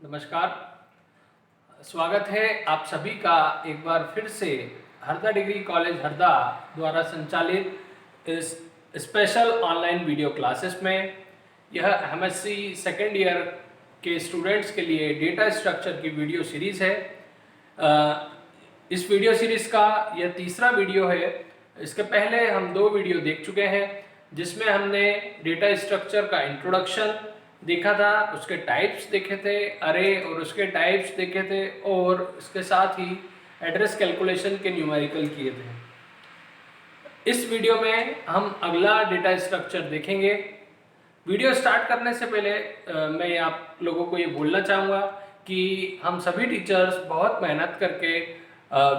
नमस्कार। स्वागत है आप सभी का एक बार फिर से हरदा डिग्री कॉलेज हरदा द्वारा संचालित इस स्पेशल ऑनलाइन वीडियो क्लासेस में। यह एमएससी सेकेंड ईयर के स्टूडेंट्स के लिए डेटा स्ट्रक्चर की वीडियो सीरीज़ है। इस वीडियो सीरीज़ का यह तीसरा वीडियो है। इसके पहले हम 2 वीडियो देख चुके हैं जिसमें हमने डेटा स्ट्रक्चर का इंट्रोडक्शन देखा था, उसके टाइप्स देखे थे, अरे और उसके टाइप्स देखे थे, और इसके साथ ही एड्रेस कैलकुलेशन के न्यूमेरिकल किए थे। इस वीडियो में हम अगला डेटा स्ट्रक्चर देखेंगे। वीडियो स्टार्ट करने से पहले मैं आप लोगों को ये बोलना चाहूँगा कि हम सभी टीचर्स बहुत मेहनत करके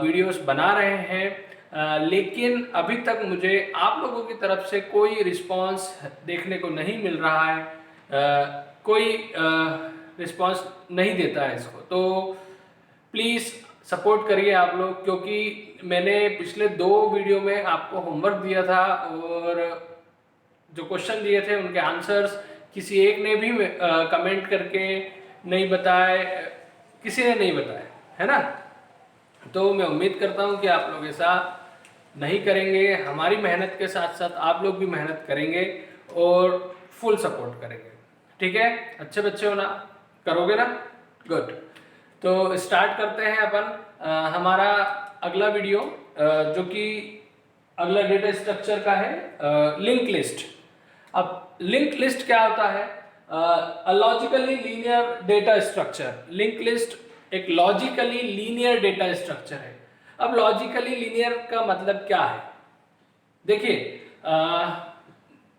वीडियोस बना रहे हैं, लेकिन अभी तक मुझे आप लोगों की तरफ से कोई रिस्पांस देखने को नहीं मिल रहा है। कोई रिस्पांस नहीं देता है इसको, तो प्लीज़ सपोर्ट करिए आप लोग, क्योंकि मैंने पिछले 2 वीडियो में आपको होमवर्क दिया था और जो क्वेश्चन दिए थे उनके आंसर्स किसी एक ने भी कमेंट करके नहीं बताए, किसी ने नहीं बताया है ना। तो मैं उम्मीद करता हूँ कि आप लोग ऐसा नहीं करेंगे। हमारी मेहनत के साथ साथ आप लोग भी मेहनत करेंगे और फुल सपोर्ट करेंगे। ठीक है, अच्छे बच्चे हो ना, करोगे ना, गुड। तो स्टार्ट करते हैं अपन हमारा अगला वीडियो, जो कि अगला डेटा स्ट्रक्चर का है, लिंक लिस्ट। अब लिंक लिस्ट क्या होता है? Logically linear data structure. Link list एक लॉजिकली लीनियर डेटा स्ट्रक्चर है। अब लॉजिकली लीनियर का मतलब क्या है? देखिए,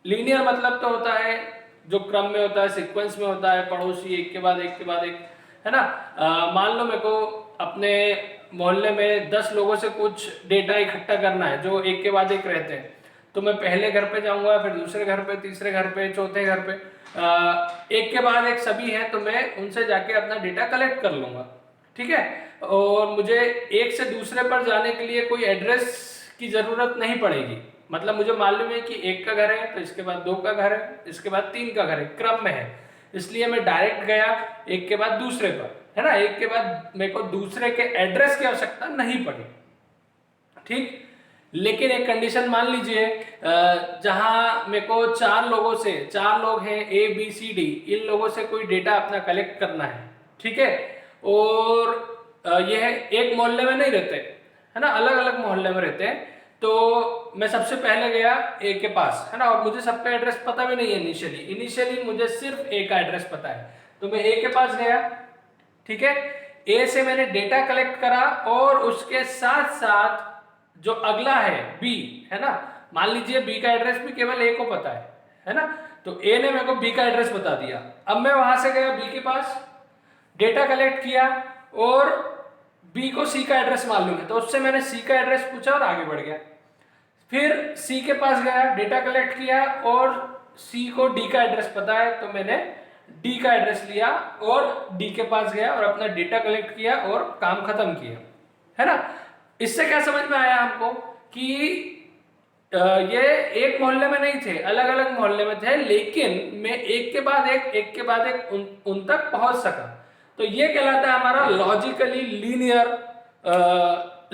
लीनियर मतलब तो होता है जो क्रम में होता है, सीक्वेंस में होता है, पड़ोसी एक के बाद एक के बाद एक, है ना। मान लो मेरे को अपने मोहल्ले में 10 लोगों से कुछ डेटा इकट्ठा करना है जो एक के बाद एक रहते हैं, तो मैं पहले घर पे जाऊंगा, फिर दूसरे घर पे, तीसरे घर पे, चौथे घर पे, एक के बाद एक सभी हैं, तो मैं उनसे जाके अपना डेटा कलेक्ट कर लूंगा। ठीक है, और मुझे एक से दूसरे पर जाने के लिए कोई एड्रेस की जरूरत नहीं पड़ेगी। मतलब मुझे मालूम है कि एक का घर है, तो इसके बाद 2 का घर है, इसके बाद 3 का घर है, क्रम में है, इसलिए मैं डायरेक्ट गया एक के बाद दूसरे पर, है ना। एक के बाद मेरे को दूसरे के एड्रेस की आवश्यकता नहीं पड़ी। ठीक, लेकिन एक कंडीशन मान लीजिए, जहां मेरे को 4 लोगों से, 4 लोग हैं ए बी सी डी, इन लोगों से कोई डेटा अपना कलेक्ट करना है। ठीक है, और यह एक मोहल्ले में नहीं रहते, है ना, अलग अलग मोहल्ले में रहते हैं। तो मैं सबसे पहले गया ए के पास, है ना, और मुझे सबका एड्रेस पता भी नहीं है। इनिशियली मुझे सिर्फ ए का एड्रेस पता है, तो मैं ए के पास गया। ठीक है, ए से मैंने डेटा कलेक्ट करा, और उसके साथ साथ जो अगला है बी, है ना, मान लीजिए बी का एड्रेस भी केवल ए को पता है ना, तो ए ने मेरे को बी का एड्रेस बता दिया। अब मैं वहां से गया बी के पास, डेटा कलेक्ट किया, और बी को सी का एड्रेस मालूम है, तो उससे मैंने सी का एड्रेस पूछा और आगे बढ़ गया। फिर सी के पास गया, डेटा कलेक्ट किया, और सी को डी का एड्रेस पता है, तो मैंने डी का एड्रेस लिया और डी के पास गया और अपना डेटा कलेक्ट किया और काम खत्म किया, है ना। इससे क्या समझ में आया हमको कि ये एक मोहल्ले में नहीं थे, अलग अलग मोहल्ले में थे, लेकिन मैं एक के बाद एक के बाद एक उन तक पहुंच सका। तो ये कहलाता है हमारा लॉजिकली लीनियर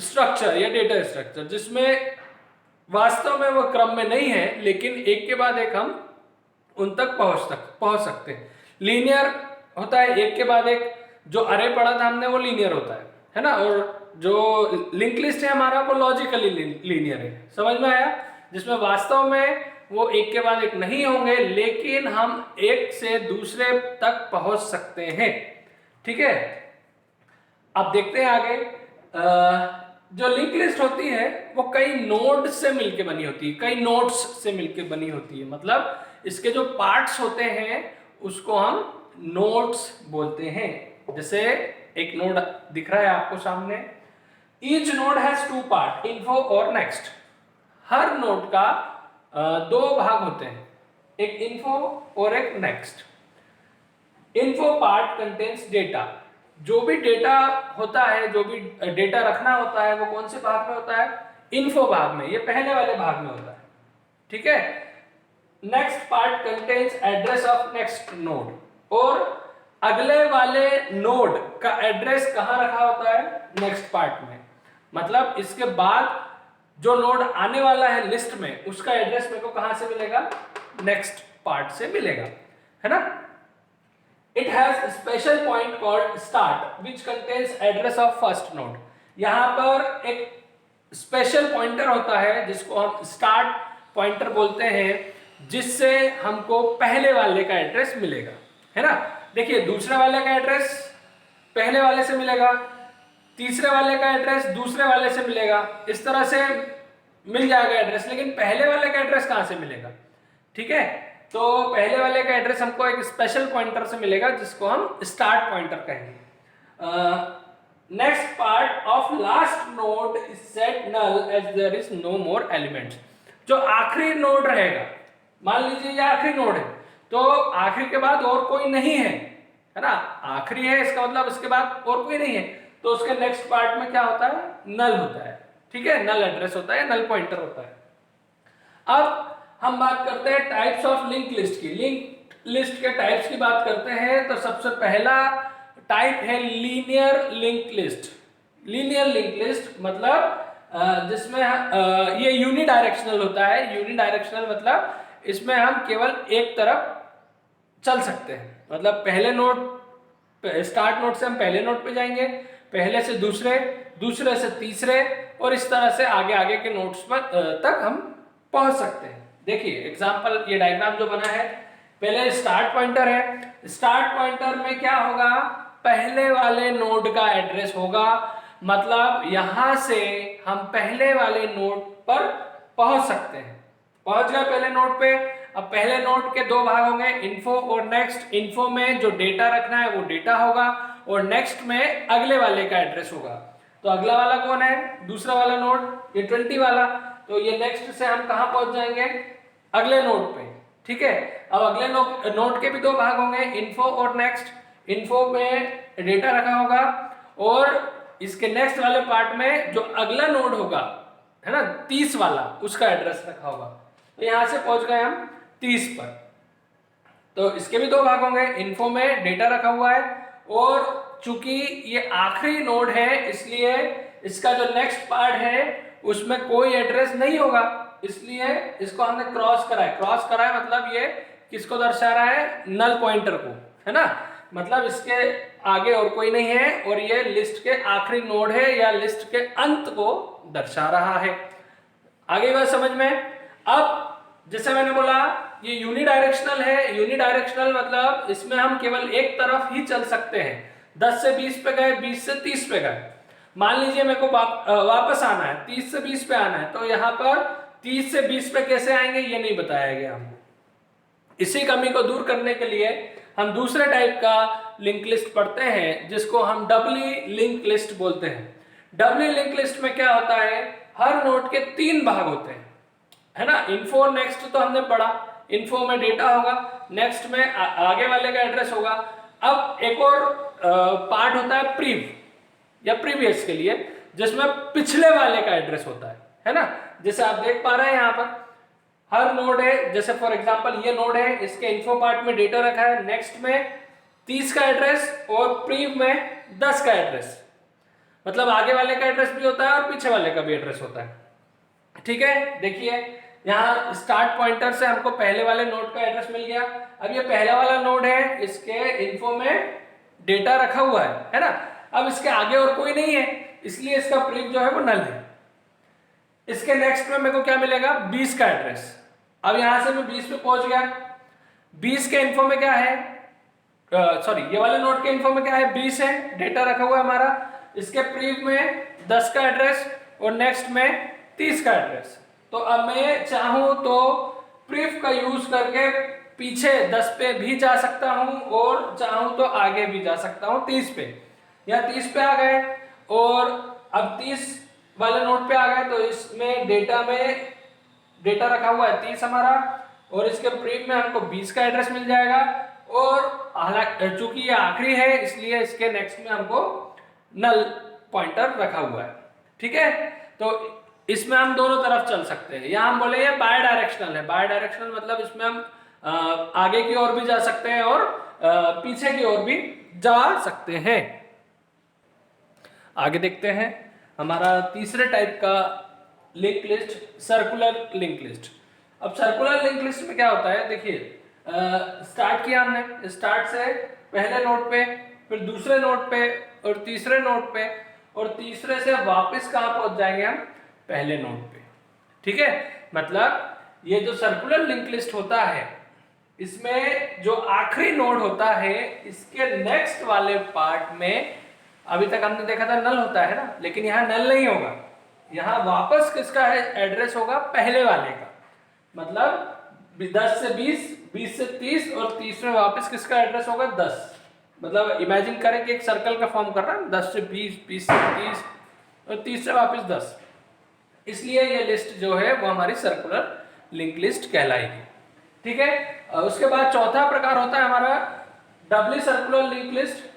स्ट्रक्चर या डेटा स्ट्रक्चर, जिसमें वास्तव में वो क्रम में नहीं है, लेकिन एक के बाद एक हम उन तक पहुंच सकते हैं। लीनियर होता है एक के बाद एक, जो अरे पढ़ा था हमने वो लीनियर होता है ना, और जो लिंक लिस्ट है हमारा वो लॉजिकली लीनियर है। समझ में आया? जिसमें वास्तव में वो एक के बाद एक नहीं होंगे, लेकिन हम एक से दूसरे तक पहुंच सकते हैं। ठीक है, अब देखते हैं आगे। जो लिंक लिस्ट होती है वो कई नोड से मिलकर बनी होती है, कई नोड्स से मिलकर बनी होती है। मतलब इसके जो पार्ट्स होते हैं उसको हम नोड्स बोलते हैं। जैसे एक नोड दिख रहा है आपको सामने, each node has 2 part, info और नेक्स्ट। हर नोड का 2 भाग होते हैं, एक इन्फो और एक next. Info part contains data. जो भी डेटा होता है, जो भी डेटा रखना होता है, वो कौन से भाग में होता है? इन्फो भाग में, ये पहले वाले भाग में होता है। ठीक है, next part contains address of next node, और अगले वाले नोड का एड्रेस कहां रखा होता है, नेक्स्ट पार्ट में। मतलब इसके बाद जो नोड आने वाला है लिस्ट में, उसका एड्रेस मेरे को कहां से मिलेगा, नेक्स्ट पार्ट से मिलेगा, है ना। It has special point called start which contains address of first node. यहां पर एक स्पेशल पॉइंटर होता है जिसको हम स्टार्ट पॉइंटर बोलते हैं, जिससे हमको पहले वाले का एड्रेस मिलेगा, है ना। देखिए दूसरे वाले का एड्रेस पहले वाले से मिलेगा, तीसरे वाले का एड्रेस दूसरे वाले से मिलेगा, इस तरह से मिल जाएगा एड्रेस। लेकिन पहले वाले का एड्रेस कहां से मिलेगा, ठीक है। तो पहले वाले का एड्रेस हमको एक स्पेशल पॉइंटर से मिलेगा जिसको हम स्टार्ट पॉइंटर कहेंगे। Next part of last node is set null as there is no more elements. जो आखिरी नोड रहेगा, मान लीजिए ये आखिरी नोड है, तो आखिरी के बाद और कोई नहीं है ना, आखिरी है इसका मतलब इसके बाद और कोई नहीं है, तो उसके नेक्स्ट पार्ट में क्या होता है, नल होता है, ठीक है, नल एड्रेस होता है, नल पॉइंटर होता है। अब हम बात करते हैं टाइप्स ऑफ लिंक लिस्ट की। लिंक लिस्ट के टाइप्स की बात करते हैं तो सबसे पहला टाइप है linear link list. Linear link list मतलब जिसमें ये यूनिडायरेक्शनल होता है। यूनिडायरेक्शनल मतलब इसमें हम केवल एक तरफ चल सकते हैं, मतलब पहले नोड, स्टार्ट नोड से हम पहले नोड पे जाएंगे, पहले से दूसरे, दूसरे से तीसरे, और इस तरह से आगे आगे के नोड्स पर तक हम पहुंच सकते हैं। देखिए एग्जांपल, ये डायग्राम जो बना है, पहले स्टार्ट पॉइंटर है, स्टार्ट पॉइंटर में क्या होगा, पहले वाले नोड का एड्रेस होगा, मतलब यहां से हम पहले वाले नोड पर पहुंच सकते हैं। पहुंच गए पहले नोड पे। अब पहले नोड के दो भाग होंगे, इन्फो और नेक्स्ट। इन्फो में जो डेटा रखना है वो डेटा होगा, और नेक्स्ट में अगले वाले का एड्रेस होगा। तो अगला वाला कौन है, दूसरा वाला नोड, ये 20 वाला। तो ये नेक्स्ट से हम कहां पहुंच जाएंगे, अगले नोड पे, ठीक है। अब अगले नोड के भी दो भाग होंगे, इन्फो और नेक्स्ट। इन्फो में डेटा रखा होगा, और इसके नेक्स्ट वाले पार्ट में जो अगला नोड होगा, है ना, 30 वाला, उसका एड्रेस रखा होगा। तो यहां से पहुंच गए हम 30 पर। तो इसके भी दो भाग होंगे, इन्फो में डेटा रखा हुआ है, और चूंकि ये आखिरी नोड है इसलिए इसका जो नेक्स्ट पार्ट है उसमें कोई एड्रेस नहीं होगा, इसलिए इसको हमने क्रॉस करा है। क्रॉस करा है मतलब ये किसको दर्शा रहा है, नल पॉइंटर को, है ना। मतलब इसके आगे और कोई नहीं है, और ये लिस्ट के आखिरी नोड है या लिस्ट के अंत को दर्शा रहा है। आगे बात समझ में। अब जैसे मैंने बोला ये यूनिडायरेक्शनल है। यूनिडायरेक्शनल मतलब इसमें हम केवल एक तरफ ही चल सकते हैं। 10 से 20 पे गए, 20 से 30 पे गए। मान लीजिए मेरे को वापस आना है, 30 से 20 पे आना है, तो यहाँ पर 30 से 20 पे कैसे आएंगे ये नहीं बताया गया हमको। इसी कमी को दूर करने के लिए हम दूसरे टाइप का लिंक लिस्ट पढ़ते हैं जिसको हम डबली लिंक लिस्ट बोलते हैं। डबली लिंक लिस्ट में क्या होता है, हर नोड के 3 भाग होते हैं, है ना। इन्फो और नेक्स्ट तो हमने पढ़ा, इन्फो में डेटा होगा, नेक्स्ट में आगे वाले का एड्रेस होगा। अब एक और पार्ट होता है प्रीव या प्रीवियस के लिए, जिसमें पिछले वाले का एड्रेस होता है ना। जैसे आप देख पा रहे हैं यहाँ पर हर नोड है, जैसे फॉर एग्जांपल ये नोड है, इसके इन्फो पार्ट में डेटा रखा है, नेक्स्ट में 30 का एड्रेस और प्रीव में 10 का एड्रेस। मतलब आगे वाले का एड्रेस भी होता है और पीछे वाले का भी एड्रेस होता है, ठीक है। देखिए यहाँ स्टार्ट पॉइंटर से हमको पहले वाले नोड का एड्रेस मिल गया। अब ये पहला वाला नोड है, इसके इन्फो में डेटा रखा हुआ है ना। अब इसके आगे और कोई नहीं है, इसलिए इसका प्रीव जो है वो नल है। इसके नेक्स्ट में मेरे को क्या मिलेगा, 20 का एड्रेस। अब यहां से मैं 20 पे पहुंच गया। 20 के इन्फो में क्या है, सॉरी ये वाले नोड के इन्फो में क्या है, 20 है, डेटा रखा हुआ है हमारा। इसके प्रीव में 10 का एड्रेस और नेक्स्ट में 30 का एड्रेस। तो अब मैं चाहूं तो प्रीव का यूज करके पीछे 10 पे भी जा सकता हूं, और चाहूं तो आगे भी जा सकता हूं 30 पे। या 30 पे आ गए और अब 30 वाले नोड पे आ गए, तो इसमें डेटा में डेटा रखा हुआ है 30 हमारा, और इसके प्रीव में हमको 20 का एड्रेस मिल जाएगा। और हालांकि चूंकि ये आखिरी है इसलिए इसके नेक्स्ट में हमको नल पॉइंटर रखा हुआ है, ठीक है। तो इसमें हम दोनों तरफ चल सकते हैं। यहाँ हम बोले ये बाय डायरेक्शनल है। बाय डायरेक्शनल मतलब इसमें हम आगे की ओर भी जा सकते हैं और पीछे की ओर भी जा सकते हैं। आगे देखते हैं हमारा तीसरे टाइप का link list, circular link list. अब सर्कुलर लिंक लिस्ट में क्या होता है, देखिए स्टार्ट किया हमने, स्टार्ट से पहले नोड पे, फिर दूसरे नोड पे और तीसरे नोड पे, और तीसरे से वापस कहाँ पहुंच जाएंगे हम, पहले नोड पे। ठीक है, मतलब ये जो सर्कुलर लिंक लिस्ट होता है, इसमें जो आखिरी नोड होता है इसके नेक्स्ट वाले पार्ट में, अभी तक हमने देखा था नल होता है ना, लेकिन यहाँ नल नहीं होगा, यहाँ वापस किसका है एड्रेस होगा, पहले वाले का। मतलब 10 से 20, 20 से 30 और 30 में वापस किसका एड्रेस होगा, 10। मतलब इमेजिन करें कि एक सर्कल का फॉर्म कर रहा है, 10 से 20, 20 से 30 और 30 से वापस 10। इसलिए ये लिस्ट जो है वो हमारी सर्कुलर लिंक लिस्ट कहलाएगी। ठीक है, उसके बाद चौथा प्रकार होता है हमारा डबली सर्कुलर लिंक लिस्ट।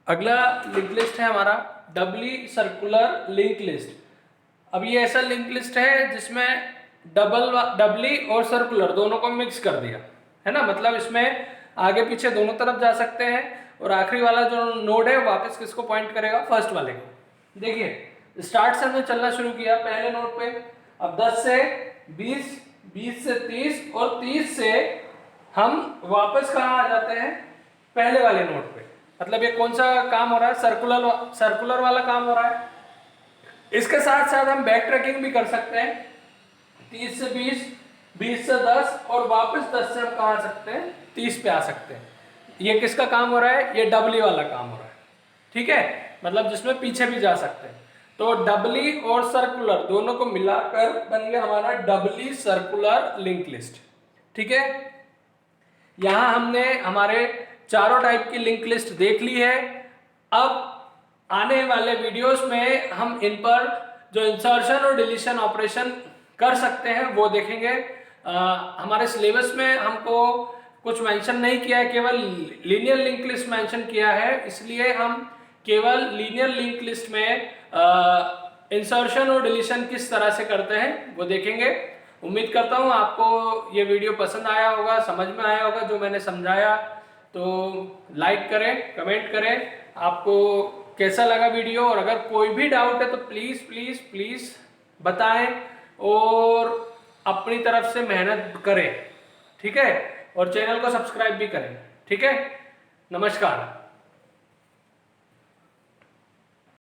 अगला लिंक लिस्ट है हमारा डबली सर्कुलर लिंक लिस्ट। अब ये ऐसा लिंक लिस्ट है जिसमें डबली और सर्कुलर दोनों को मिक्स कर दिया है ना, मतलब इसमें आगे पीछे दोनों तरफ जा सकते हैं, और आखिरी वाला जो नोड है वापस किसको पॉइंट करेगा, फर्स्ट वाले को। देखिए स्टार्ट से हमने चलना शुरू किया पहले नोड पे, अब 10 से 20, 20 से 30 और 30 से हम वापस कहाँ आ जाते हैं, पहले वाले नोड पे। मतलब ये कौन सा काम हो रहा है, सर्कुलर वाला काम हो रहा है। इसके साथ साथ हम बैक ट्रैकिंग भी कर सकते हैं, 30 से 20, 20 से 10 और वापस 10 से हम कहाँ आ सकते हैं, 30 पे आ सकते हैं। ये किसका काम हो रहा है, ये डबली वाला काम हो रहा है। ठीक है, मतलब जिसमें पीछे भी जा सकते हैं। तो डबली और सर्कुलर दोनों को मिलाकर बन गया हमारा डबली सर्कुलर लिंक लिस्ट। ठीक है, यहां हमने हमारे चारों टाइप की लिंक लिस्ट देख ली है। अब आने वाले वीडियोस में हम इन पर जो इंसर्शन और डिलीशन ऑपरेशन कर सकते हैं वो देखेंगे। हमारे सिलेबस में हमको कुछ मेंशन नहीं किया है, केवल लीनियर लिंक लिस्ट मेंशन किया है, इसलिए हम केवल लीनियर लिंक लिस्ट में इंसर्शन और डिलीशन किस तरह से करते हैं वो देखेंगे। उम्मीद करता हूँ आपको ये वीडियो पसंद आया होगा, समझ में आया होगा जो मैंने समझाया। तो लाइक करें, कमेंट करें आपको कैसा लगा वीडियो, और अगर कोई भी डाउट है तो प्लीज़ प्लीज़ प्लीज़ बताएं और अपनी तरफ से मेहनत करें। ठीक है, और चैनल को सब्सक्राइब भी करें। ठीक है, नमस्कार।